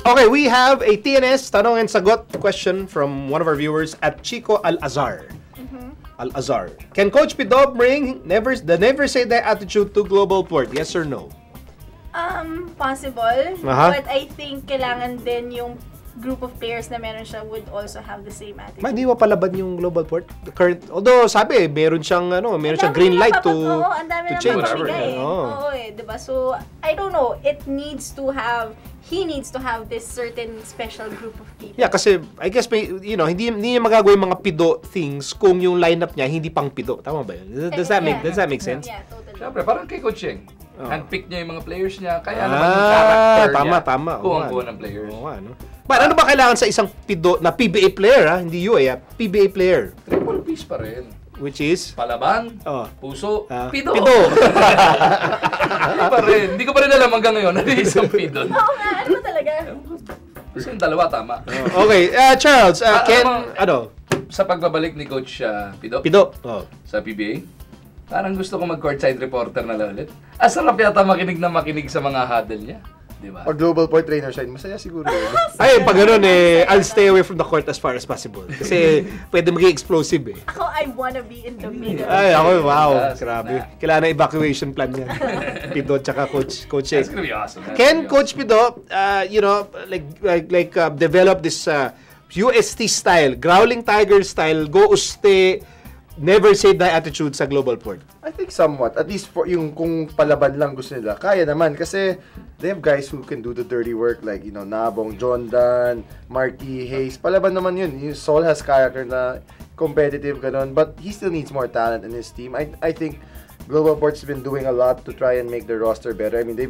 Okay, we have a TNS tanong and sagot question from one of our viewers at Chico Al-Azhar. Al-Azhar. Can Coach Pido bring the never say die attitude to Global Port? Yes or no? Possible. But I think kailangan din yung group of players na meron siya would also have the same attitude. Hindi mo palaban yung Global Port? The current, although sabi, meron siyang green light to change. Oo, diba? So, I don't know. He needs to have this certain special group of people. Yeah, kasi I guess hindi niya magagawa yung mga Pido things kung yung lineup niya hindi pang Pido. Tama ba yun? Does that make sense? Yeah, totally. Siyempre, parang kay Coach Cheng. Handpick niya yung mga players niya, kaya naman yung character niya. Tama. Kung ng players. But ano ba kailangan sa isang Pido na PBA player, hindi UA, PBA player? Triple piece pa rin. Which is? Palaban, puso, Pido. Hindi ko pa rin alam hanggang ngayon na isang Pido. Oo nga, ano talaga? Kasi yung dalawa, tama. Okay, Charles, sa pagbabalik ni Coach Pido sa PBA, parang gusto ko mag-courtside reporter na lang ulit. Sarap yata makinig sa mga huddle niya. Diba? Pag Global Port trainer side, masaya siguro. Ay, pag ganun I'll stay away from the court as far as possible. Kasi pwede maging explosive Ako, I wanna be in the middle. Ay, ako, wow. Grabe. Kailangan na evacuation plan yan. Pido tsaka Coach That's gonna be awesome. Can Coach Pido, develop this UST style, Growling Tiger style, go uste, never say die attitude sa Global Port? I think somewhat. At least for yung kung palaban lang gusto nila. Kaya naman kasi they have guys who can do the dirty work like, Nabong, John Dan, Marky, Hayes. Palaban naman yun. Sol has character na competitive ganun. But he still needs more talent in his team. I think Global Port's been doing a lot to try and make their roster better. I mean, they've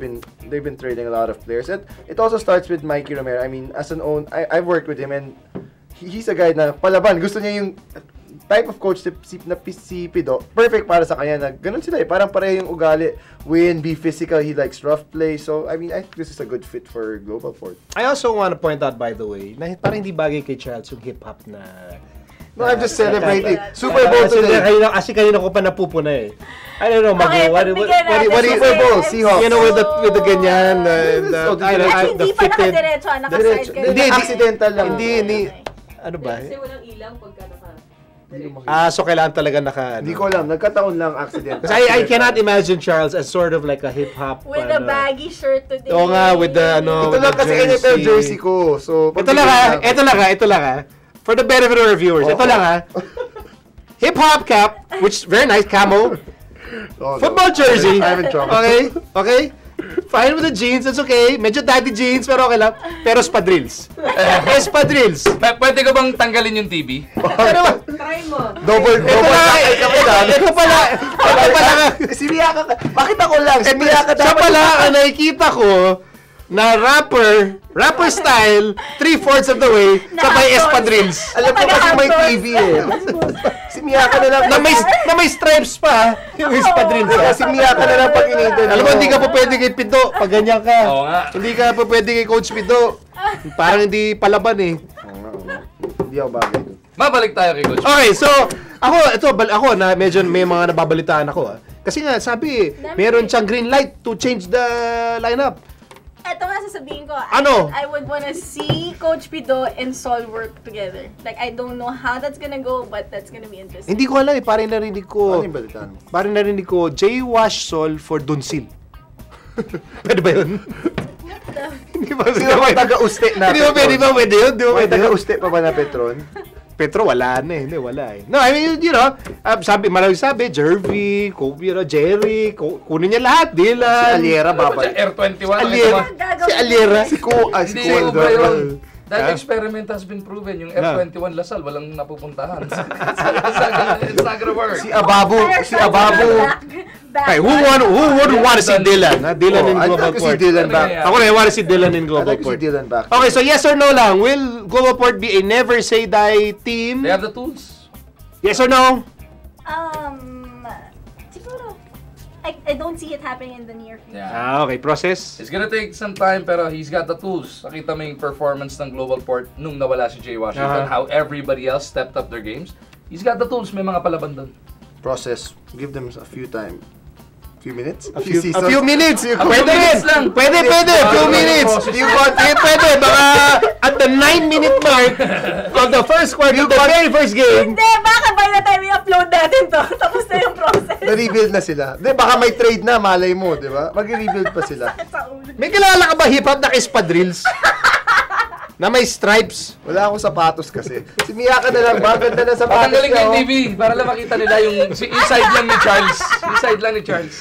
been trading a lot of players. And it also starts with Mikey Romero. I mean, I've worked with him and he's a guy na palaban. Gusto niya yung type of coach na si Pido, perfect para sa kanya na ganun sila parang pareho yung ugali, win, be physical, he likes rough play. So, I mean, I think this is a good fit for Global Port. I also want to point out, by the way, na parang hindi bagay kay Charles yung hip-hop na... No, I'm just celebrating. Super Bowl today. Kasi kanina ko pa napupuna I don't know, what Super Bowl, Seahawks. With the ganyan, hindi pa nakadiretso, nakaside ka. Hindi, accidental lang. Hindi. Ano ba? Kasi walang ilang pagka so kailangan talaga Hindi ko alam, nagkataon lang accident. Kasi I cannot imagine Charles as sort of like a hip-hop. With a baggy shirt today. Oo nga, with the Ito lang kasi NFL jersey ko. So, ito lang for the benefit of our viewers, ito lang hip-hop cap, which very nice, camo. Football jersey. Okay? Fine with the jeans, that's okay. Medyo daddy jeans, pero okay lang. Pero espadrilles. Espadrilles. Pwede ko bang tanggalin yung TV? Try mo. Double Ito pala. Si Miyaka, bakit ako lang? Si Miyaka siya pala ang nakikita ko na rapper style, 3/4 of the way, sabay espadrilles. Alam ko kasi may TV Si Miyaka na lang. Na may stripes pa, yung espadrilles. Si Miyaka na lang pag inintay. Alam mo, hindi ka po pwede kay Pido pag ganyan ka. Oo nga. Hindi ka po pwede kay Coach Pido. Parang hindi palaban Hindi ako bagay. Mabalik tayo kay Coach. Okay, so, ako na medyo may mga nababalitaan ako. Kasi nga, sabi, meron siyang green light to change the lineup. Ito nga sasabihin ko. Ano? I would wanna see Coach Pido and Sol work together. Like, I don't know how that's gonna go, but that's gonna be interesting. Hindi ko alam parang narinig ko. Ano yung balitaan mo? Parang narinig ko, J-Wash Sol for Dunsil. Pwede ba yun? Hindi ba? Sino ba taga-uste na? Hindi ba pwede yun? May taga-uste pa ba na Petron? Petro, wala na Hindi, wala No, I mean, sabi, Jervy, Jerry, kunin niya lahat. Dylan. Si Aliera, babalik. R21. Si Aliera. Si Kual. That experiment has been proven. Yung F21 Lasal, walang napupuntahan. It's not gonna work. Si Ababu. Hey, who would want to see Dylan? Dylan in Global Port. Ako na, I want to see Dylan in Global Port. Okay, so yes or no lang. Will Global Port be a never say die team? They have the tools. Yes or no? Siguro. I don't see it happening in the near future. Okay, process. It's gonna take some time, pero he's got the tools. Nakita mo yung performance ng Global Port nung nawala si Jay Washington, how everybody else stepped up their games. He's got the tools, may mga palaban doon. Process. Give them a few Few minutes? A few minutes. Pwede rin. lang. Pwede. Few minutes. Pwede. Baka at the 9-minute mark of the first quarter, the very first game. Hindi, baka by the time i-upload natin to, tapos na yung process. Na-rebuild na sila. Di, baka may trade na, malay mo, di ba? Mag-rebuild pa sila. May kilala ka ba hip-hop na espadrilles? Na may stripes. Wala akong sapatos kasi. Si Miyaka na lang ba? Ganda na sapatos Patanggalin ko niya. yung TV para lang makita nila yung inside lang ni Charles. Inside lang ni Charles.